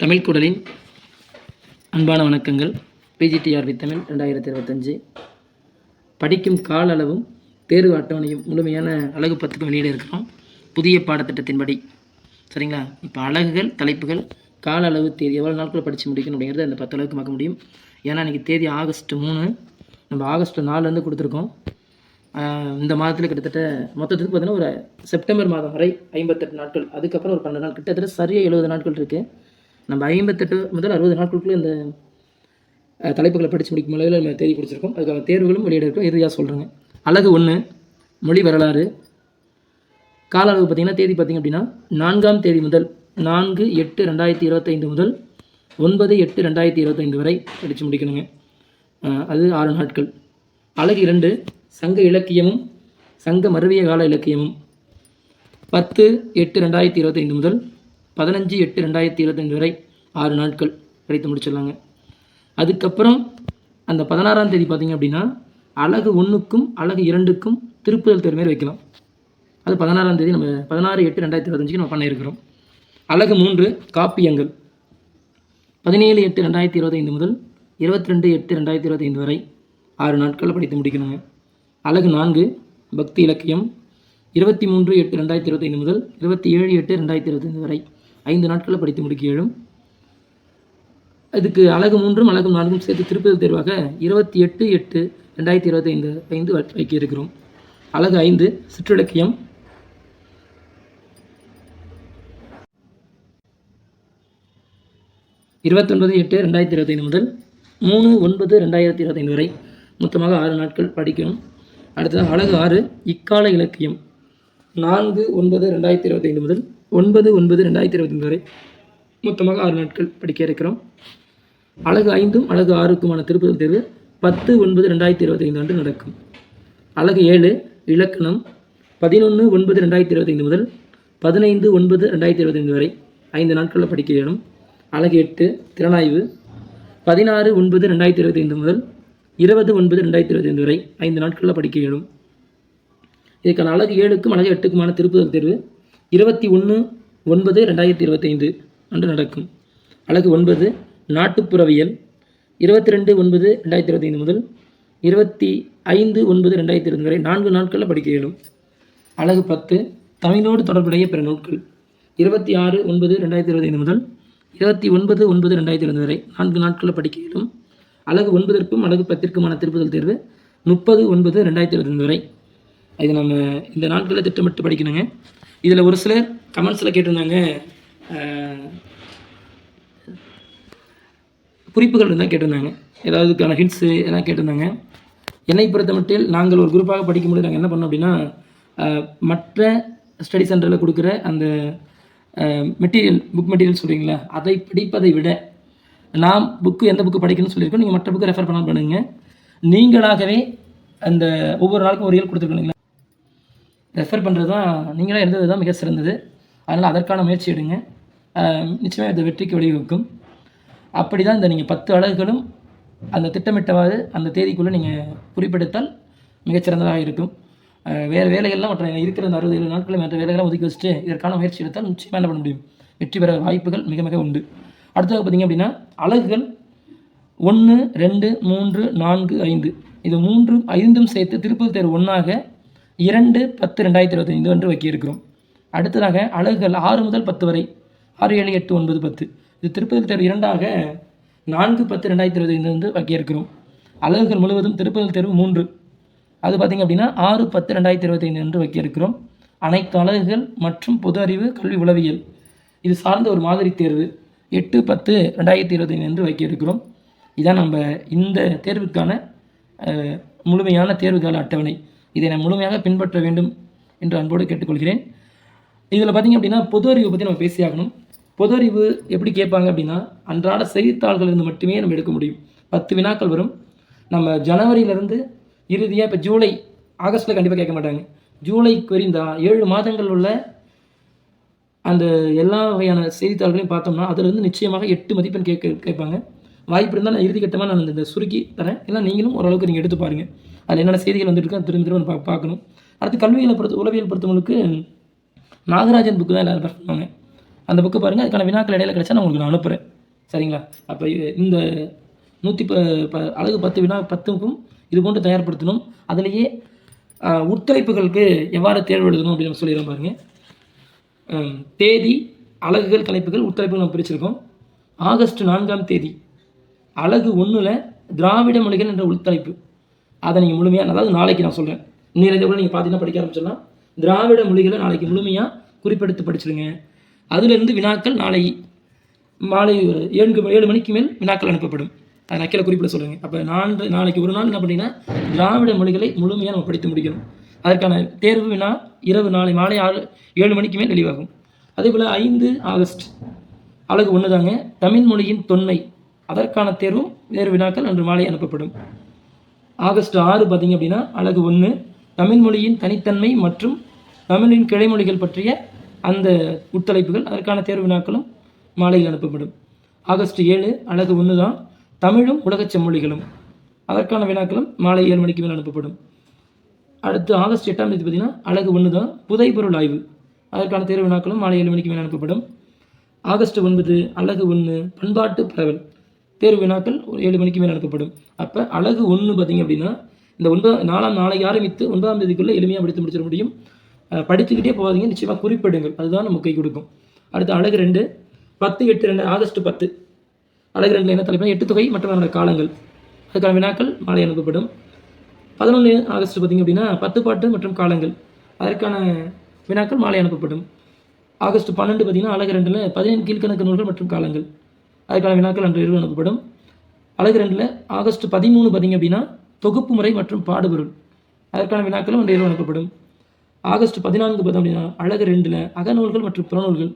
தமிழ் குடலின் அன்பான வணக்கங்கள். பிஜிடிஆர்பி தமிழ் 2025 படிக்கும் கால அளவும் தேர்வு அட்டவணையும் முழுமையான அழகு 10க்கு வெளியிட இருக்கிறோம் புதிய பாடத்திட்டத்தின்படி. சரிங்களா? இப்போ அழகுகள், தலைப்புகள், கால அளவு, தேதி எவ்வளோ நாட்கள் படித்து முடிக்கணும் அப்படிங்கிறது அந்த 10 அளவுக்கு பார்க்க முடியும். ஏன்னா இன்றைக்கி தேதி ஆகஸ்ட் 3, நம்ம ஆகஸ்ட் 4 கொடுத்துருக்கோம். இந்த மாதத்தில் கிட்டத்தட்ட மொத்தத்துக்கு பார்த்தீங்கன்னா ஒரு செப்டம்பர் மாதம் வரை 58 நாட்கள், அதுக்கப்புறம் ஒரு 12 நாள், கிட்டத்தட்ட சரியாக 70 நாட்கள் இருக்குது. நம்ம 58 முதல் 60 நாட்களுக்குள்ளே இந்த தலைப்புகளை படித்து முடிக்கும் அளவில் நம்ம தேதி கொடுத்துருக்கோம். அதுக்காக தேர்வுகளும் வெளியிட இருக்கோம். இறுதியாக சொல்கிறேங்க. அழகு 1 மொழி வரலாறு. கால அளவு பார்த்திங்கன்னா தேதி பார்த்திங்க அப்படின்னா 4ஆம் தேதி முதல் 4/8/2025 முதல் 9/8/2025 வரை படித்து முடிக்கணுங்க. அது 6 நாட்கள். அழகு 2 சங்க இலக்கியமும் சங்க மருவிய கால இலக்கியமும் 10/8/2025 முதல் 15/8/2025 வரை 6 நாட்கள் படித்து முடிச்சிடலாங்க. அதுக்கப்புறம் அந்த 16ஆம் தேதி பார்த்திங்க அப்படின்னா அழகு 1க்கும் அழகு 2க்கும் திருப்புதல் தேர்வு மாரி வைக்கலாம். அது 16ஆம் தேதி நம்ம 16/8/2025 நம்ம பண்ண இருக்கிறோம். அழகு 3 காப்பியங்கள் 17/8/2025 முதல் 22/8/2025 வரை 6 நாட்களில் படித்து முடிக்கணுங்க. அழகு 4 பக்தி இலக்கியம் 23/8/2025 முதல் 27/8/2025 வரை 5 நாட்களில் படித்து முடிக்க இயலும். இதுக்கு அழகு 3ம் அழகு 4ம் சேர்த்து திருப்புதல் தேர்வாக 28/8/2025 வைக்க இருக்கிறோம். அழகு 5 சிற்றிலக்கியம் 29/8/2025 முதல் 3/9/2025 வரை மொத்தமாக 6 நாட்கள் படிக்கணும். அடுத்தது அழகு 6 இக்கால இலக்கியம் 4/9/2025 முதல் 9/9/2025 வரை மொத்தமாக 6 நாட்கள் படிக்க இருக்கிறோம். அழகு 5ம் அழகு 6க்குமான திருப்புதல் தேர்வு 10/9/2025 அன்று நடக்கும். அழகு 7 இலக்கணம் 11/9/2025 முதல் 15/9/2025 வரை 5 நாட்களில் படிக்க இயலும். அழகு 8 திறனாய்வு 16/9/2025 முதல் 20/9/2025 வரை 5 நாட்களில் படிக்க இயலும். இதுக்கான அழகு 7க்கும் அழகு 8க்குமான திருப்புதல் தேர்வு 21/9/2025 அன்று நடக்கும். அழகு 9 நாட்டுப்புறவியல் 22/9/2025 முதல் 25/9/2025 வரை 4 நாட்களில் படிக்க இயலும். அழகு 10 தமிழோடு தொடர்புடைய பிற நூல்கள் 26/9/2025 முதல் 29/9/2025 வரை 4 நாட்களில் படிக்க இயலும். அழகு 9க்கும் அழகு 10க்குமான திருப்புதல் தேர்வு 30/9/2025 வரை. இது நம்ம இந்த நாட்களில் திட்டமிட்டு படிக்கணுங்க. இதில் ஒரு சிலர் கமெண்ட்ஸில் கேட்டிருந்தாங்க, குறிப்புகள் இருந்தால் கேட்டிருந்தாங்க, ஏதாவதுக்கான ஹிண்ட்ஸு எல்லாம் கேட்டிருந்தாங்க. என்னை பொறுத்த மட்டில் நாங்கள் ஒரு குரூப்பாக படிக்கும்போது நாங்கள் என்ன பண்ணோம் அப்படின்னா, மற்ற ஸ்டடி சென்டரில் கொடுக்குற அந்த மெட்டீரியல் புக் மெட்டீரியல் சொல்கிறீங்களா, அதை படிப்பதை விட நான் எந்த புக்கு படிக்கணும்னு சொல்லியிருக்கோம். நீங்கள் மற்ற புக்கு ரெஃபர் பண்ணால் பண்ணுங்க. நீங்களாகவே அந்த ஒவ்வொரு நாளுக்கும் ஒரு இயல் கொடுத்துருக்கோம் இல்லைங்களா, ரெஃபர் பண்ணுறது தான் நீங்களாக இருந்தது தான் மிக சிறந்தது. அதனால் அதற்கான முயற்சி எடுங்க. நிச்சயமாக இந்த வெற்றிக்கு வழிவகுக்கும். அப்படி தான் இந்த நீங்கள் 10 அழகுகளும் அந்த திட்டமிட்டவாறு அந்த தேதிக்குள்ளே நீங்கள் குறிப்பெடுத்தால் மிகச்சிறந்ததாக இருக்கும். வேறு வேலைகள்லாம் மற்ற இருக்கிற அந்த 67 நாட்களில் மற்ற வேலைகள்லாம் ஒதுக்கி வச்சுட்டு இதற்கான முயற்சி எடுத்தால் நிச்சயமாக என்ன பண்ண முடியும், வெற்றி பெற வாய்ப்புகள் மிக மிக உண்டு. அடுத்தது பார்த்திங்க அப்படின்னா அழகுகள் 1, 2, 3, 4, 5 இது 3, 5ம் சேர்த்து திருப்புதல் தேர்வு 1ஆக 2/10/2025 அன்று வைக்க இருக்கிறோம். அடுத்ததாக அழகுகள் 6 முதல் 10 வரை 6, 7, 8, 9, 10 இது திருப்புதல் தேர்வு 2ஆக 4/10/2025 வந்து வைக்க இருக்கிறோம். அழகுகள் முழுவதும் திருப்புதல் தேர்வு 3 அது பார்த்திங்க அப்படின்னா 6/10/2025 அன்று வைக்க இருக்கிறோம். அனைத்து அழகுகள் மற்றும் பொது அறிவு கல்வி உளவியல் இது சார்ந்த ஒரு மாதிரி தேர்வு 8/10/2025 அன்று வைக்க இருக்கிறோம். இதான் நம்ம இந்த தேர்வுக்கான முழுமையான தேர்வுகால அட்டவணை. இதை நான் முழுமையாக பின்பற்ற வேண்டும் என்று அன்போடு கேட்டுக்கொள்கிறேன். இதில் பார்த்திங்க அப்படின்னா பொது அறிவை பற்றி நம்ம பேசியாகணும். பொது அறிவு எப்படி கேட்பாங்க அப்படின்னா, அன்றாட செய்தித்தாள்களிலிருந்து மட்டுமே நம்ம எடுக்க முடியும். 10 வினாக்கள் வரும். நம்ம ஜனவரியிலேருந்து இறுதியாக இப்போ ஜூலை, ஆகஸ்ட்டில் கண்டிப்பாக கேட்க மாட்டாங்க. ஜூலைக்கு வரை இந்த 7 மாதங்கள் உள்ள அந்த எல்லா வகையான செய்தித்தாள்களையும் பார்த்தோம்னா அதிலிருந்து நிச்சயமாக 8 மதிப்பெண் கேட்பாங்க. வாய்ப்பு இருந்தால் நான் இறுதிக்கட்டமாக நான் இந்த சுருக்கி தரேன். இல்லை நீங்களும் ஓரளவுக்கு நீங்கள் எடுத்து பாருங்கள். அதில் என்னென்ன செய்திகள் வந்துட்டு திரும்ப திரும்ப பார்க்கணும். அடுத்து கல்வியில் உளவியல் பொறுத்தவங்களுக்கு நாகராஜன் புக்கு தான் எல்லோரும் பண்ணுவாங்க. அந்த புக்கு பாருங்கள். அதுக்கான வினாக்கள் இடையில கிடைச்சா நான் உங்களுக்கு அனுப்புகிறேன். சரிங்களா? அப்போ இந்த அழகு 10 வினா 10க்கும் இது போன்று தயார்படுத்தணும். அதிலேயே உட்தலைப்புகளுக்கு எவ்வாறு தேர்வு எழுதணும் அப்படின்னு நம்ம சொல்லிடுறோம் பாருங்க. தேதி, அலகுகள், தலைப்புகள், உட்தலைப்புகள் நம்ம பிரிச்சிருக்கோம். ஆகஸ்ட் 4ஆம் தேதி அலகு 1ல் திராவிட மொழிகள் என்ற உள்தலைப்பு. அதை நீங்கள் முழுமையாக, அதாவது நாளைக்கு நான் சொல்கிறேன், இன்னிலிருந்து கூட நீங்கள் பார்த்தீங்கன்னா படிக்க ஆரம்பிச்சிடலாம். திராவிட மொழிகளை நாளைக்கு முழுமையாக குறிப்பெடுத்து படிச்சிடுங்க. அதிலிருந்து வினாக்கள் நாளை மாலை ஒரு 7 மணிக்கு மேல் வினாக்கள் அனுப்பப்படும். அதை நக்கீழ குறிப்பிட சொல்லுங்கள். அப்போ நாளைக்கு ஒரு நாள் என்ன பண்ணிங்கன்னா திராவிட மொழிகளை முழுமையாக நம்ம படித்து முடிக்கணும். அதற்கான தேர்வு வினா இரவு நாளை மாலை 7 மணிக்கு மேல் வெளிவாகும். அதே போல் 5 ஆகஸ்ட் அலகு 1 தாங்க, தமிழ் மொழியின் தொன்மை. அதற்கான தேர்வும் வேறு வினாக்கள் அன்று மாலை அனுப்பப்படும். ஆகஸ்ட் 6 பார்த்திங்க அப்படின்னா அலகு 1 தமிழ் மொழியின் தனித்தன்மை மற்றும் தமிழின் கிளைமொழிகள் பற்றிய அந்த உட்தலைப்புகள், அதற்கான தேர்வு வினாக்களும் மாலையில் அனுப்பப்படும். ஆகஸ்ட் 7 அலகு 1 தான், தமிழும் உலகச் செம்மொழிகளும். அதற்கான வினாக்களும் மாலை 7 மணிக்கு மேல் அனுப்பப்படும். அடுத்து ஆகஸ்ட் 8ஆம் தேதி பார்த்திங்கன்னா அலகு 1 தான், புதைபொருள் ஆய்வு. அதற்கான தேர்வு வினாக்களும் மாலை 7 மணிக்கு மேல் அனுப்பப்படும். ஆகஸ்ட் 9 அலகு 1 பண்பாட்டு பரவல். தேர்வு வினாக்கள் 7 மணிக்கு மேல் அனுப்பப்படும். அப்போ அலகு 1 பார்த்திங்க அப்படின்னா இந்த 4ஆம் நாளைக்கு ஆரம்பித்து 9ஆம் தேதிக்குள்ளே எளிமையாக படித்து முடிச்சிட முடியும். படித்துக்கிட்டே போகாதீங்க, நிச்சயமாக குறிப்பிடுங்கள், அதுதான் நமக்கு கை கொடுக்கும். அடுத்து அலகு 2 10/8 ஆகஸ்ட் 10 அலகு 2 என்ன தலைப்பு, 8 தொகை மற்றும் அதனுடைய காலங்கள். அதுக்கான வினாக்கள் மாலை அனுப்பப்படும். 11 ஆகஸ்ட் பார்த்திங்க அப்படின்னா 10 பாட்டு மற்றும் காலங்கள். அதற்கான வினாக்கள் மாலை அனுப்பப்படும். ஆகஸ்ட் 12 பார்த்திங்கன்னா அலகு 2ல் 15 கீழ்கணக்கு நூல்கள் மற்றும் காலங்கள். அதுக்கான வினாக்கள் அன்று இரவு அனுப்பப்படும். அலகு 2ல் ஆகஸ்ட் 13 பார்த்திங்க அப்படின்னா தொகுப்பு முறை மற்றும் பாடுபொருள். அதற்கான வினாக்களும் அன்று இரவு அனுப்பப்படும். ஆகஸ்ட் 14 பார்த்தோம் அப்படின்னா அலகு 2ல் அகநூல்கள் மற்றும் புறநூல்கள்.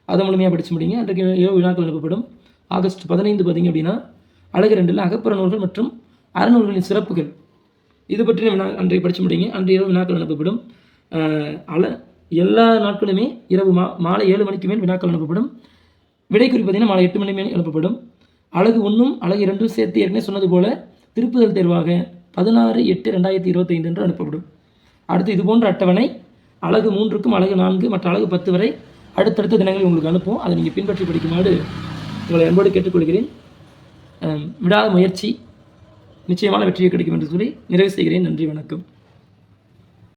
அதை முழுமையாக படித்து முடியுங்க, அன்றைக்கு இரவு வினாக்கள் அனுப்பப்படும். ஆகஸ்ட் 15 பார்த்திங்க அப்படின்னா அலகு 2ல் அகப்புற நூல்கள் மற்றும் அறநூல்களின் சிறப்புகள். இது பற்றிய அன்றைய படித்து முடியுங்க, அன்று இரவு வினாக்கள் அனுப்பப்படும். எல்லா நாட்களுமே இரவு மாலை 7 மணிக்கு மேல் வினாக்கள் அனுப்பப்படும். விடை குறிப்பு பார்த்திங்கன்னா மாலை 8 மணி மேல் அனுப்பப்படும். அலகு 1ம் அலகு 2ம் சேர்த்து ஏற்கனவே சொன்னது போல் திருப்புதல் தேர்வாக 16/8/2025 என்று அனுப்பப்படும். அடுத்து இது போன்ற அட்டவணை அலகு 3க்கும் அலகு 4 மற்றும் அலகு 10 வரை அடுத்தடுத்த தினங்களில் உங்களுக்கு அனுப்பும். அதை நீங்கள் பின்பற்றி படிக்குமாறு உங்களை அன்போடு கேட்டுக்கொள்கிறேன். விடாத முயற்சி நிச்சயமான வெற்றியை கிடைக்கும் என்று சொல்லி நிறைவு செய்கிறேன். நன்றி, வணக்கம்.